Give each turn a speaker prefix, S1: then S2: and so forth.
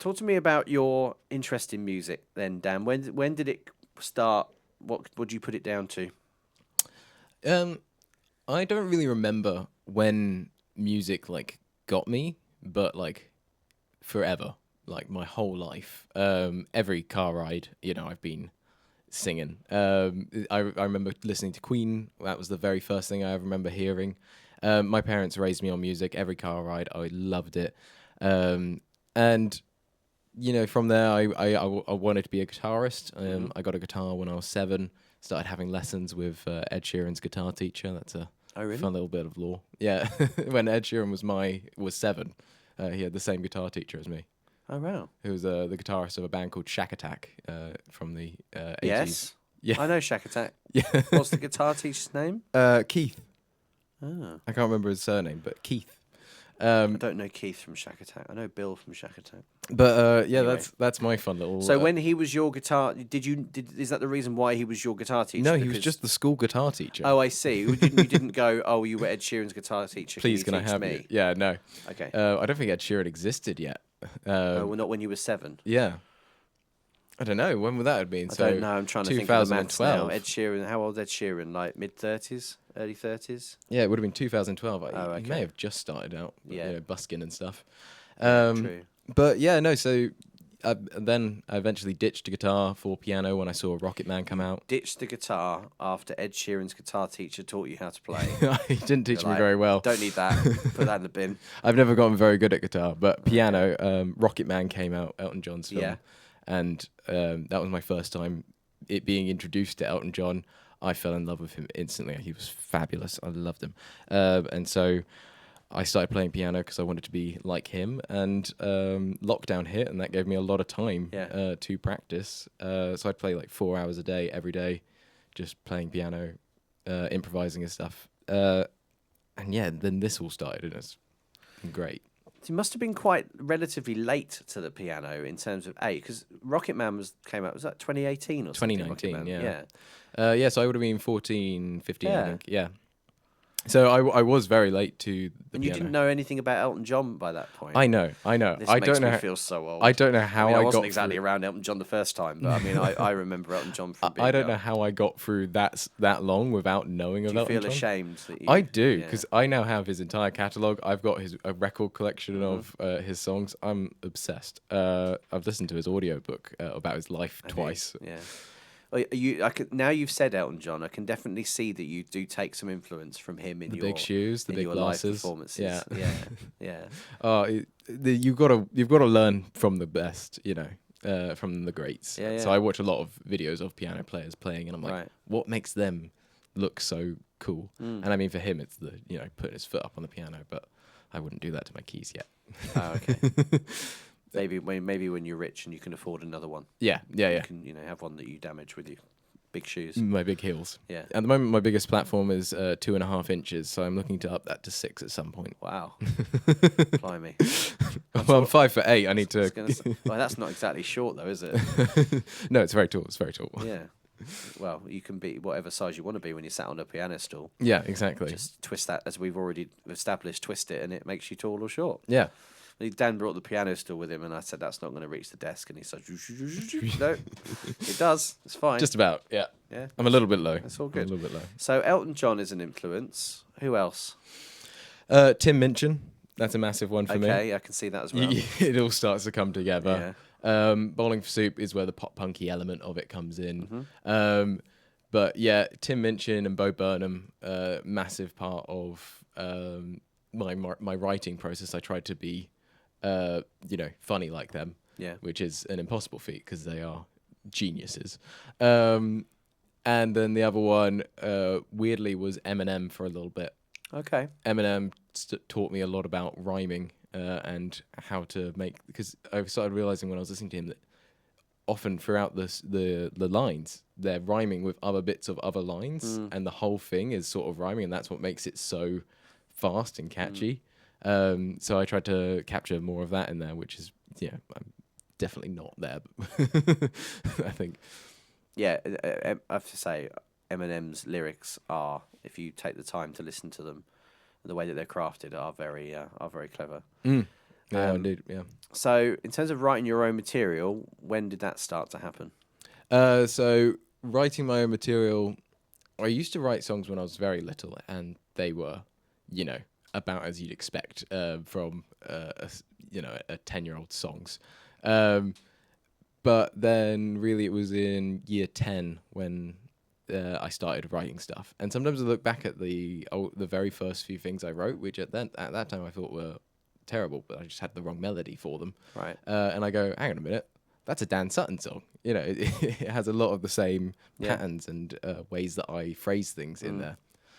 S1: Talk to me about your interest in music then, Dan. When did it start? What would you put it down to?
S2: Um, I don't really remember when music like got me, but like forever, like my whole life. Every car ride, I've been singing. I remember listening to Queen. That was the very first thing I ever remember hearing. My parents raised me on music. Every car ride, I loved it. And from there, I wanted to be a guitarist. I got a guitar when I was 7. Started having lessons with Ed Sheeran's guitar teacher. That's a
S1: Oh, really?
S2: fun little bit of lore. Yeah, when Ed Sheeran was 7, he had the same guitar teacher as me.
S1: Oh, wow.
S2: Who was the guitarist of a band called Shack Attack from the 80s.
S1: Yes.
S2: Yeah.
S1: I know Shack Attack.
S2: Yeah.
S1: What's the guitar teacher's name?
S2: Keith.
S1: Oh.
S2: I can't remember his surname, but Keith.
S1: I don't know Keith from Shack Attack. I know Bill from Shack Attack.
S2: But yeah,
S1: Anyway.
S2: that's my fun little.
S1: So when he was your guitar, is that the reason why he was your guitar teacher?
S2: No, he was just the school guitar teacher.
S1: Oh, I see. You didn't go. Oh, you were Ed Sheeran's guitar teacher.
S2: Please,
S1: can
S2: I
S1: you teach
S2: have
S1: me?
S2: you? Yeah, no.
S1: Okay.
S2: I don't think Ed Sheeran existed yet.
S1: Oh, well, not when you were 7.
S2: Yeah. I don't know. When would that have been?
S1: I don't know. I'm trying to think of the maths now.
S2: 2012.
S1: Ed Sheeran. How old Ed Sheeran? Like mid-30s, early 30s.
S2: Yeah, it would have been 2012.
S1: Oh,
S2: He
S1: okay.
S2: may have just started out,
S1: Yeah.
S2: busking and stuff.
S1: True.
S2: But yeah, no. So then I eventually ditched the guitar for piano when I saw Rocket Man come out.
S1: Ditched the guitar after Ed Sheeran's guitar teacher taught you how to play.
S2: He didn't teach
S1: You're
S2: me
S1: like,
S2: very well.
S1: Don't need that. Put that in the bin.
S2: I've never gotten very good at guitar, but piano, Rocket Man came out, Elton John's film.
S1: Yeah.
S2: And that was my first time it being introduced to Elton John. I fell in love with him instantly. He was fabulous. I loved him. And so I started playing piano because I wanted to be like him. And lockdown hit, and that gave me a lot of time to practice. So I'd play like 4 hours a day, every day, just playing piano, improvising and stuff. And yeah, then this all started, and it's been great.
S1: You must have been quite relatively late to the piano in terms of age, because Rocket Man came out, was that 2018 or something?
S2: 2019,
S1: Rocket Man?
S2: yeah. Yeah, so I would have been 14, 15, I
S1: Yeah.
S2: think. Yeah. So I was very late to the
S1: And you
S2: piano.
S1: didn't know anything about Elton John by that point.
S2: I know.
S1: This
S2: I
S1: makes
S2: don't know.
S1: me feel so old.
S2: I don't know how
S1: I
S2: I
S1: wasn't
S2: got
S1: exactly
S2: through.
S1: around Elton John the first time, but I mean, I remember Elton John from being
S2: I don't
S1: young.
S2: know how I got through that long without knowing
S1: Do
S2: of
S1: you
S2: Elton
S1: feel
S2: John.
S1: ashamed that you...
S2: I do,
S1: Yeah.
S2: because I now have his entire catalogue. I've got a record collection
S1: Mm-hmm.
S2: of his songs. I'm obsessed. I've listened to his audiobook about his life twice.
S1: Yeah. Well, now you've said Elton John, I can definitely see that you do take some influence from him in
S2: The
S1: your
S2: big shoes, the
S1: in
S2: big
S1: your
S2: glasses.
S1: live performances.
S2: Yeah.
S1: Yeah.
S2: You've got to learn from the best, from the greats.
S1: Yeah,
S2: So
S1: yeah.
S2: I watch a lot of videos of piano players playing, and I'm like,
S1: Right.
S2: what makes them look so cool?
S1: Mm.
S2: And I mean, for him, it's the putting his foot up on the piano, but I wouldn't do that to my keys yet.
S1: Oh, okay. maybe when you're rich and you can afford another one,
S2: Yeah.
S1: you can have one that you damage with your big shoes.
S2: My big heels.
S1: Yeah.
S2: At the moment, my biggest platform is 2.5 inches, so I'm looking to up that to 6 at some point.
S1: Wow. Blimey.
S2: Well, I'm 5'8". I need
S1: I was
S2: to.
S1: gonna say- well, that's not exactly short though, is it?
S2: No, it's very tall. It's very tall.
S1: Yeah. Well, you can be whatever size you want to be when you're sat on a piano stool.
S2: Yeah, exactly.
S1: Just twist that, as we've already established, twist it, and it makes you tall or short.
S2: Yeah.
S1: Dan brought the piano stool with him, and I said, that's not going to reach the desk. And he said, no, it does. It's fine.
S2: Just about. Yeah.
S1: Yeah.
S2: I'm a little bit low.
S1: That's all
S2: I'm
S1: good.
S2: a little bit low.
S1: So Elton John is an influence. Who else?
S2: Tim Minchin. That's a massive one for me.
S1: Okay, I can see that as well.
S2: It all starts to come together.
S1: Yeah.
S2: Bowling for Soup is where the pop punky element of it comes in.
S1: Mm-hmm.
S2: But yeah, Tim Minchin and Bo Burnham, massive part of my writing process. I tried to be, funny like them.
S1: Yeah.
S2: Which is an impossible feat because they are geniuses. And then the other one, weirdly, was Eminem for a little bit.
S1: Okay.
S2: Eminem taught me a lot about rhyming and how to make, because I started realizing when I was listening to him that often throughout the lines they're rhyming with other bits of other lines, and the whole thing is sort of rhyming, and that's what makes it so fast and catchy. So I tried to capture more of that in there, which is I'm definitely not there, but I think.
S1: Yeah, I have to say, Eminem's lyrics are, if you take the time to listen to them, the way that they're crafted are very clever.
S2: Yeah, I did. Yeah.
S1: So, in terms of writing your own material, when did that start to happen?
S2: So writing my own material, I used to write songs when I was very little, and they were, you know, about as you'd expect from a 10-year-old songs. Um, but then really it was in year 10 when I started writing stuff. And sometimes I look back at the very first few things I wrote, which at that time I thought were terrible, but I just had the wrong melody for them.
S1: Right.
S2: And I go, hang on a minute, that's a Dan Sutton song. You know, it has a lot of the same
S1: Yeah.
S2: patterns and ways that I phrase things in there.